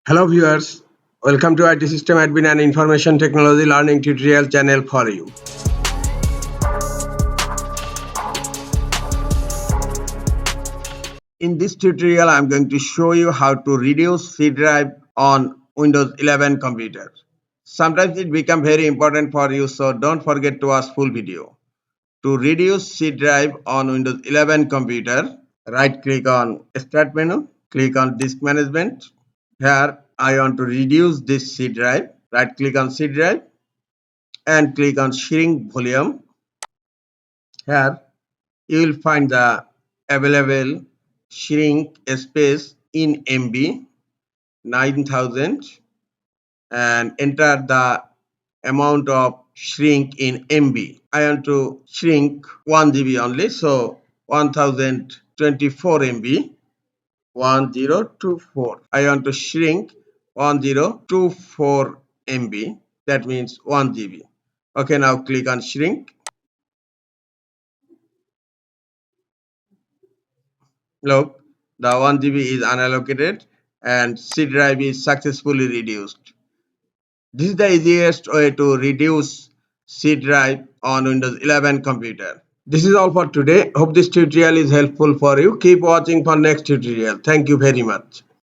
Hello viewers, welcome to IT System Admin and Information Technology Learning Tutorial channel for you. In this tutorial, I am going to show you how to reduce C drive on Windows 11 computer. Sometimes it becomes very important for you, so don't forget to watch full video. To reduce C drive on Windows 11 computer, right click on Start menu, click on Disk Management. Here I want to reduce this C drive. Right click on C drive and click on Shrink Volume. Here you will find the available shrink space in MB 9000 and enter the amount of shrink in MB. I want to shrink 1 GB only, so 1024 MB 1024. I want to shrink 1024 MB, that means 1 GB. Okay, now click on shrink. Look, the 1 GB is unallocated and C drive is successfully reduced. This is the easiest way to reduce C drive on Windows 11 computer. This is all for today. Hope this tutorial is helpful for you. Keep watching for next tutorial. Thank you very much.